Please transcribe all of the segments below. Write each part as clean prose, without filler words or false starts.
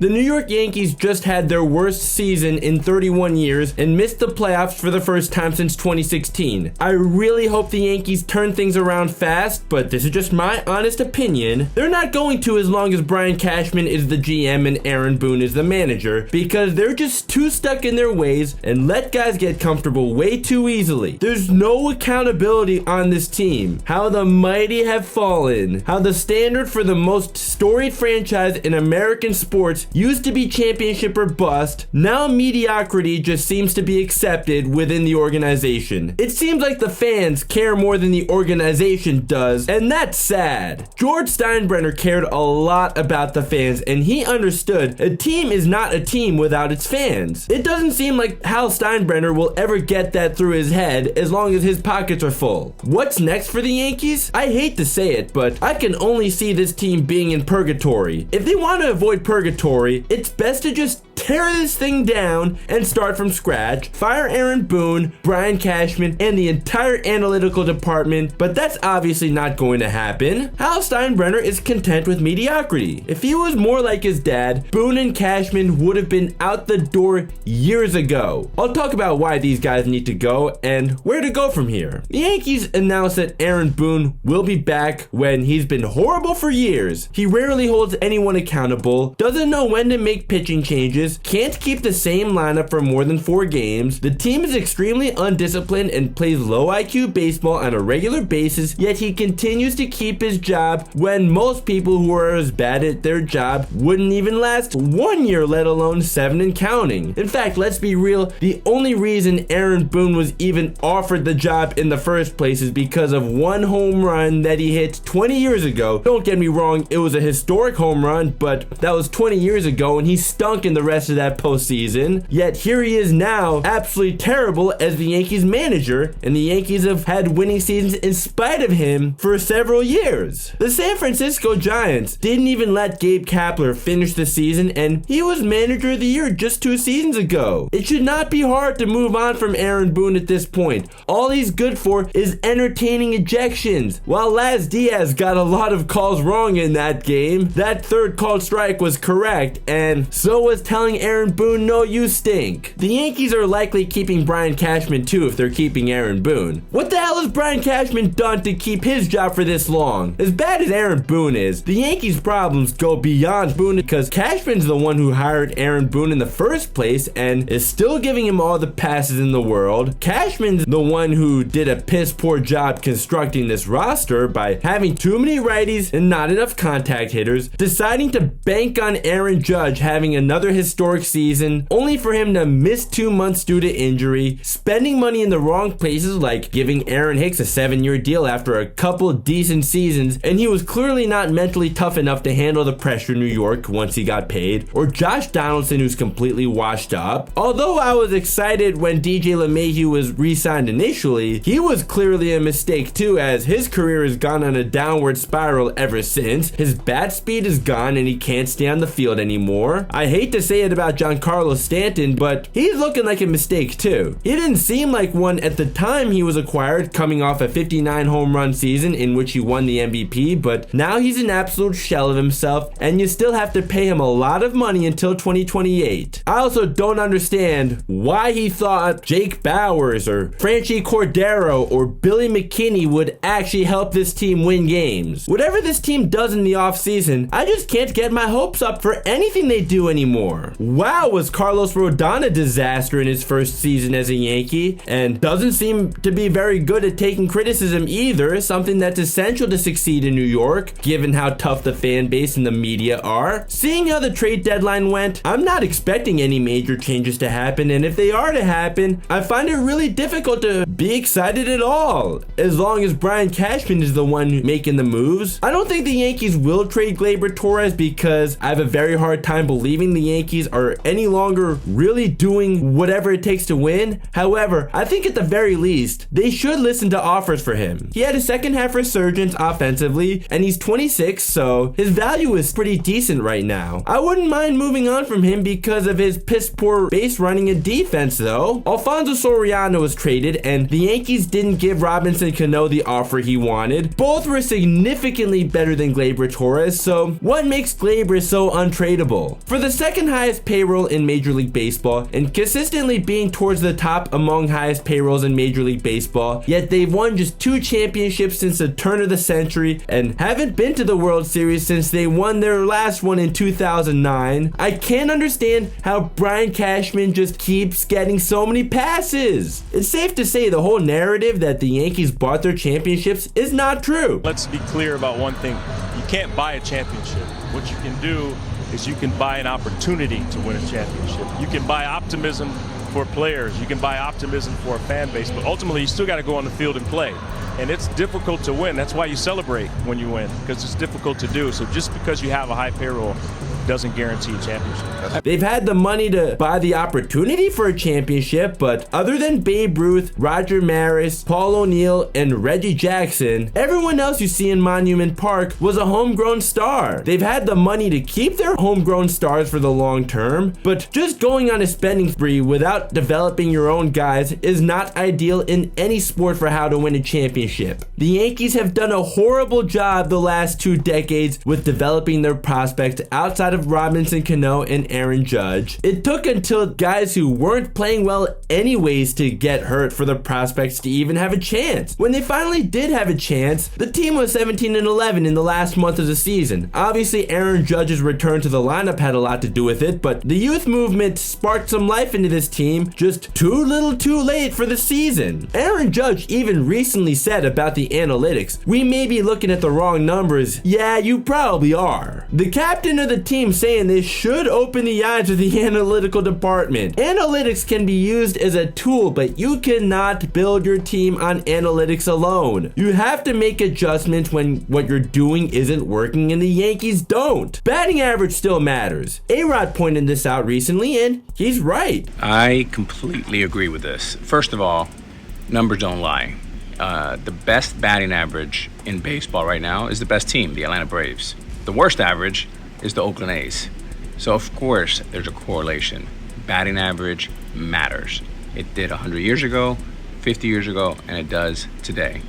The New York Yankees just had their worst season in 31 years and missed the playoffs for the first time since 2016. I really hope the Yankees turn things around fast, but this is just my honest opinion. They're not going to as long as Brian Cashman is the GM and Aaron Boone is the manager, because they're just too stuck in their ways and let guys get comfortable way too easily. There's no accountability on this team. How the mighty have fallen. How the standard for the most storied franchise in American sports used to be championship or bust. Now mediocrity just seems to be accepted within the organization. It seems like the fans care more than the organization does, and that's sad. George Steinbrenner cared a lot about the fans, and he understood a team is not a team without its fans. It doesn't seem like Hal Steinbrenner will ever get that through his head as long as his pockets are full. What's next for the Yankees? I hate to say it, but I can only see this team being in purgatory. If they want to avoid purgatory, it's best to just tear this thing down and start from scratch. Fire Aaron Boone, Brian Cashman, and the entire analytical department, but that's obviously not going to happen. Hal Steinbrenner is content with mediocrity. If he was more like his dad, Boone and Cashman would have been out the door years ago. I'll talk about why these guys need to go and where to go from here. The Yankees announced that Aaron Boone will be back when he's been horrible for years. He rarely holds anyone accountable, doesn't know when to make pitching changes, can't keep the same lineup for more than 4 games. The team is extremely undisciplined and plays low IQ baseball on a regular basis, yet he continues to keep his job when most people who are as bad at their job wouldn't even last 1 year, let alone 7 and counting. In fact, let's be real, the only reason Aaron Boone was even offered the job in the first place is because of one home run that he hit 20 years ago. Don't get me wrong, it was a historic home run, but that was 20 years ago and he stunk in the rest of that postseason. Yet here he is now, absolutely terrible as the Yankees manager, and the Yankees have had winning seasons in spite of him for several years. The San Francisco Giants didn't even let Gabe Kapler finish the season, and he was manager of the year just 2 seasons ago. It should not be hard to move on from Aaron Boone at this point. All he's good for is entertaining ejections. While Laz Diaz got a lot of calls wrong in that game, that third called strike was correct, and so was telling Aaron Boone, no, you stink. The Yankees are likely keeping Brian Cashman too if they're keeping Aaron Boone. What the hell has Brian Cashman done to keep his job for this long? As bad as Aaron Boone is, the Yankees' problems go beyond Boone because Cashman's the one who hired Aaron Boone in the first place and is still giving him all the passes in the world. Cashman's the one who did a piss poor job constructing this roster by having too many righties and not enough contact hitters, deciding to bank on Aaron Judge having another historic season, only for him to miss 2 months due to injury, spending money in the wrong places like giving Aaron Hicks a 7-year deal after a couple decent seasons, and he was clearly not mentally tough enough to handle the pressure in New York once he got paid, or Josh Donaldson, who's completely washed up. Although I was excited when DJ LeMahieu was re-signed initially, he was clearly a mistake too, as his career has gone on a downward spiral ever since. His bat speed is gone and he can't stay on the field anymore. I hate to say it about Giancarlo Stanton, but he's looking like a mistake too. He didn't seem like one at the time he was acquired, coming off a 59 home run season in which he won the MVP, but now he's an absolute shell of himself, and you still have to pay him a lot of money until 2028. I also don't understand why he thought Jake Bowers or Franchi Cordero or Billy McKinney would actually help this team win games. Whatever this team does in the offseason, I just can't get my hopes up for anything they do anymore. Wow, was Carlos Rodon a disaster in his first season as a Yankee, and doesn't seem to be very good at taking criticism either, something that's essential to succeed in New York, given how tough the fan base and the media are. Seeing how the trade deadline went, I'm not expecting any major changes to happen, and if they are to happen, I find it really difficult to be excited at all, as long as Brian Cashman is the one making the moves. I don't think the Yankees will trade Gleyber Torres because I have a very hard time believing the Yankees Yankees are any longer really doing whatever it takes to win. However, I think at the very least, they should listen to offers for him. He had a second half resurgence offensively, and he's 26, so his value is pretty decent right now. I wouldn't mind moving on from him because of his piss poor base running and defense though. Alfonso Soriano was traded, and the Yankees didn't give Robinson Cano the offer he wanted. Both were significantly better than Gleyber Torres, so what makes Gleyber so untradeable? For the second highest payroll in Major League Baseball, and consistently being towards the top among highest payrolls in Major League Baseball, yet they've won just 2 championships since the turn of the century and haven't been to the World Series since they won their last one in 2009. I can't understand how Brian Cashman just keeps getting so many passes. It's safe to say the whole narrative that the Yankees bought their championships is not true. Let's be clear about one thing. You can't buy a championship. What you can do is you can buy an opportunity to win a championship. You can buy optimism for players. You can buy optimism for a fan base, but ultimately you still got to go on the field and play. And it's difficult to win. That's why you celebrate when you win, because it's difficult to do. So just because you have a high payroll doesn't guarantee a championship. They've had the money to buy the opportunity for a championship, but other than Babe Ruth, Roger Maris, Paul O'Neill, and Reggie Jackson, everyone else you see in Monument Park was a homegrown star. They've had the money to keep their homegrown stars for the long term, but just going on a spending spree without developing your own guys is not ideal in any sport for how to win a championship. The Yankees have done a horrible job the last 2 decades with developing their prospects outside of Robinson Cano and Aaron Judge. It took until guys who weren't playing well anyways to get hurt for the prospects to even have a chance. When they finally did have a chance, the team was 17-11 in the last month of the season. Obviously, Aaron Judge's return to the lineup had a lot to do with it, but the youth movement sparked some life into this team just too little too late for the season. Aaron Judge even recently said about the analytics, "We may be looking at the wrong numbers." Yeah, you probably are. The captain of the team saying this should open the eyes of the analytical department. Analytics can be used as a tool, but you cannot build your team on analytics alone. You have to make adjustments when what you're doing isn't working, and the Yankees don't. Batting average still matters. A-Rod pointed this out recently, and he's right. I completely agree with this. First of all, numbers don't lie. The best batting average in baseball right now is the best team, the Atlanta Braves. The worst average is the Oakland A's. So of course there's a correlation. Batting average matters. It did 100 years ago, 50 years ago, and it does today.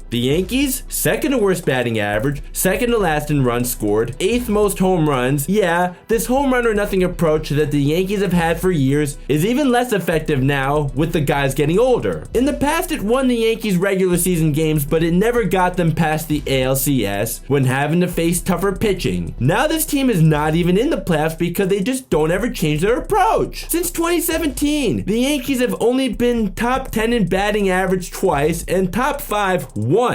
The Yankees, second to worst batting average, second to last in runs scored, 8th most home runs. Yeah, this home run or nothing approach that the Yankees have had for years is even less effective now with the guys getting older. In the past, it won the Yankees regular season games, but it never got them past the ALCS when having to face tougher pitching. Now this team is not even in the playoffs because they just don't ever change their approach. Since 2017, the Yankees have only been top 10 in batting average twice and top 5 once.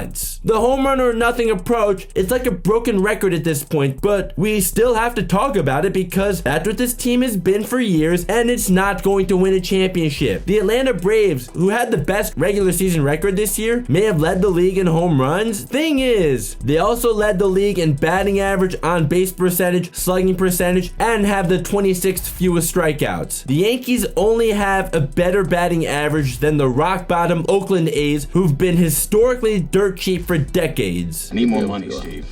The home run or nothing approach, it's like a broken record at this point, but we still have to talk about it because that's what this team has been for years, and it's not going to win a championship. The Atlanta Braves, who had the best regular season record this year, may have led the league in home runs. Thing is, they also led the league in batting average, on base percentage, slugging percentage, and have the 26th fewest strikeouts. The Yankees only have a better batting average than the rock bottom Oakland A's, who've been historically dirt cheap for decades. I need more money, Steve.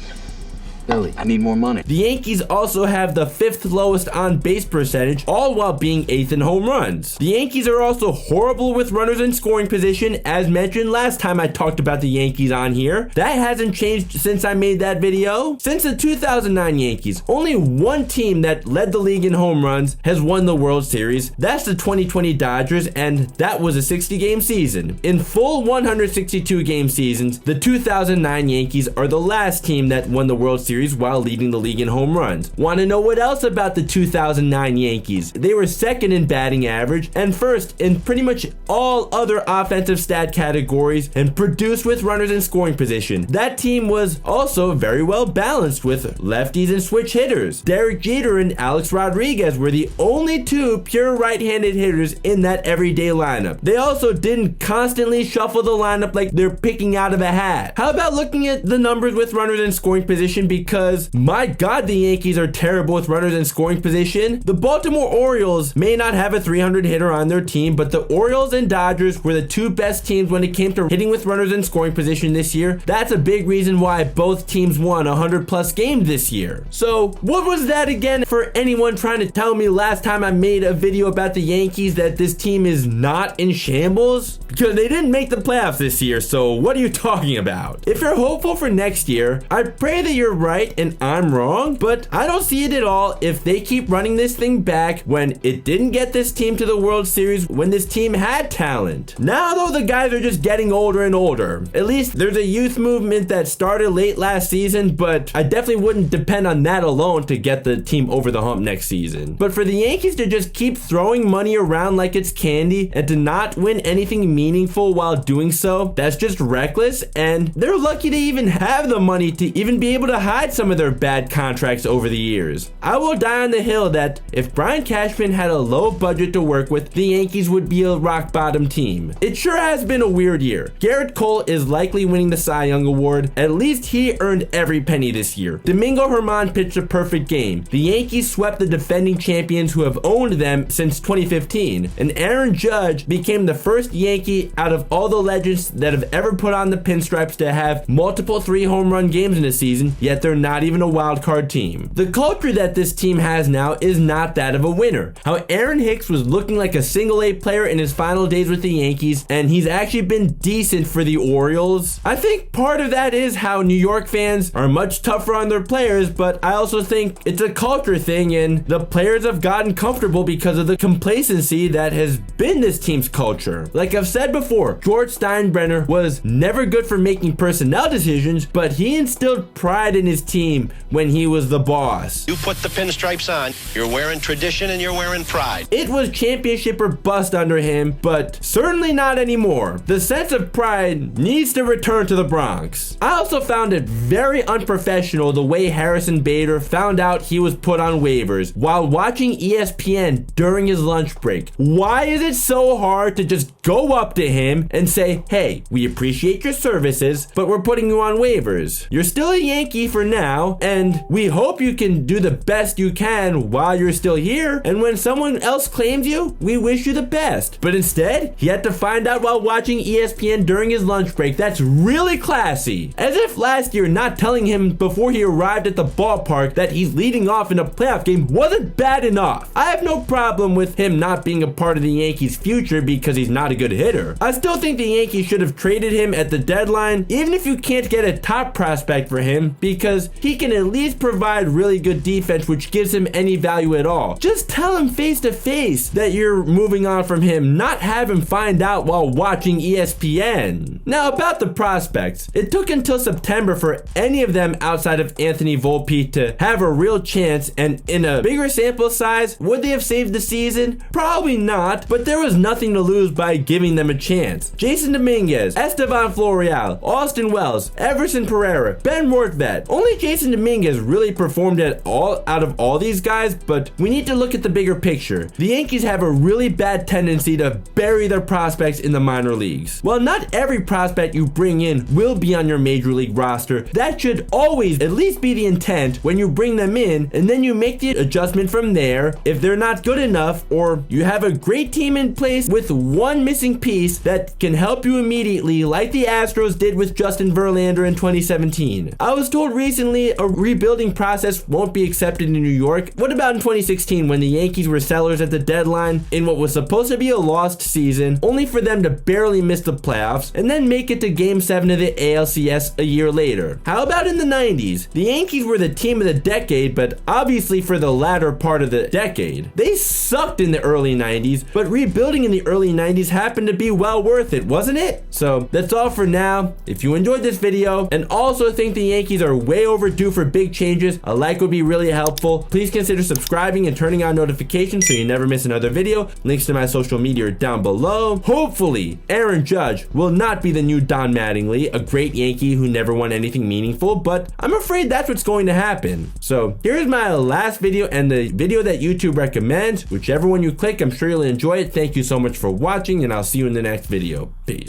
Billy, I need more money. The Yankees also have the 5th lowest on base percentage, all while being 8th in home runs. The Yankees are also horrible with runners in scoring position, as mentioned last time I talked about the Yankees on here. That hasn't changed since I made that video. Since the 2009 Yankees, only one team that led the league in home runs has won the World Series. That's the 2020 Dodgers, and that was a 60-game season. In full 162-game seasons, the 2009 Yankees are the last team that won the World Series while leading the league in home runs. Want to know what else about the 2009 Yankees? They were second in batting average and first in pretty much all other offensive stat categories and produced with runners in scoring position. That team was also very well balanced with lefties and switch hitters. Derek Jeter and Alex Rodriguez were the only 2 pure right-handed hitters in that everyday lineup. They also didn't constantly shuffle the lineup like they're picking out of a hat. How about looking at the numbers with runners in scoring position, because because, my God, the Yankees are terrible with runners in scoring position. The Baltimore Orioles may not have a 300 hitter on their team, but the Orioles and Dodgers were the two best teams when it came to hitting with runners in scoring position this year. That's a big reason why both teams won 100 plus games this year. So what was that again for anyone trying to tell me last time I made a video about the Yankees that this team is not in shambles? Because they didn't make the playoffs this year, so what are you talking about? If you're hopeful for next year, I pray that you're right and I'm wrong, but I don't see it at all if they keep running this thing back when it didn't get this team to the World Series when this team had talent. Now though, the guys are just getting older and older. At least there's a youth movement that started late last season, but I definitely wouldn't depend on that alone to get the team over the hump next season. But for the Yankees to just keep throwing money around like it's candy and to not win anything meaningful while doing so, that's just reckless, and they're lucky to even have the money to even be able to hide some of their bad contracts over the years. I will die on the hill that if Brian Cashman had a low budget to work with, the Yankees would be a rock bottom team. It sure has been a weird year. Garrett Cole is likely winning the Cy Young Award. At least he earned every penny this year. Domingo Germán pitched a perfect game. The Yankees swept the defending champions who have owned them since 2015. And Aaron Judge became the first Yankee out of all the legends that have ever put on the pinstripes to have multiple 3 home run games in a season, yet they're not even a wild card team. The culture that this team has now is not that of a winner. How Aaron Hicks was looking like a single A player in his final days with the Yankees, and he's actually been decent for the Orioles. I think part of that is how New York fans are much tougher on their players, but I also think it's a culture thing, and the players have gotten comfortable because of the complacency that has been this team's culture. Like I've said before, George Steinbrenner was never good for making personnel decisions, but he instilled pride in his team when he was the boss. You put the pinstripes on, you're wearing tradition and you're wearing pride. It was championship or bust under him, but certainly not anymore. The sense of pride needs to return to the Bronx. I also found it very unprofessional the way Harrison Bader found out he was put on waivers while watching ESPN during his lunch break. Why is it so hard to just go up to him and say, hey, we appreciate your services, but we're putting you on waivers. You're still a Yankee for now, and we hope you can do the best you can while you're still here, and when someone else claims you, we wish you the best. But instead, he had to find out while watching ESPN during his lunch break. That's really classy. As if last year not telling him before he arrived at the ballpark that he's leading off in a playoff game wasn't bad enough. I have no problem with him not being a part of the Yankees' future because he's not a good hitter. I still think the Yankees should have traded him at the deadline, even if you can't get a top prospect for him, because he can at least provide really good defense, which gives him any value at all. Just tell him face to face that you're moving on from him, not have him find out while watching ESPN. Now about the prospects, it took until September for any of them outside of Anthony Volpe to have a real chance, and in a bigger sample size, would they have saved the season? Probably not, but there was nothing to lose by giving them a chance. Jason Dominguez, Estevan Florial, Austin Wells, Everson Pereira, Ben Rortvedt. Only Jason Dominguez really performed at all out of all these guys, but we need to look at the bigger picture. The Yankees have a really bad tendency to bury their prospects in the minor leagues. While not every prospect you bring in will be on your major league roster, that should always at least be the intent when you bring them in, and then you make the adjustment from there if they're not good enough, or you have a great team in place with one missing piece that can help you immediately, like the Astros did with Justin Verlander in 2017. I was told recently a rebuilding process won't be accepted in New York. What about in 2016 when the Yankees were sellers at the deadline in what was supposed to be a lost season, only for them to barely miss the playoffs and then make it to Game 7 of the ALCS a year later? How about in the 90s? The Yankees were the team of the decade, but obviously for the latter part of the decade. They sucked in the early 90s, but rebuilding in the early 90s happened to be well worth it, wasn't it? So that's all for now. If you enjoyed this video and also think the Yankees are way overdue for big changes, a like would be really helpful. Please consider subscribing and turning on notifications so you never miss another video. Links to my social media are down below. Hopefully, Aaron Judge will not be the new Don Mattingly, a great Yankee who never won anything meaningful, but I'm afraid that's what's going to happen. So here's my last video and the video that YouTube recommends. Whichever one you click, I'm sure you'll enjoy it. Thank you so much for watching, and I'll see you in the next video. Peace.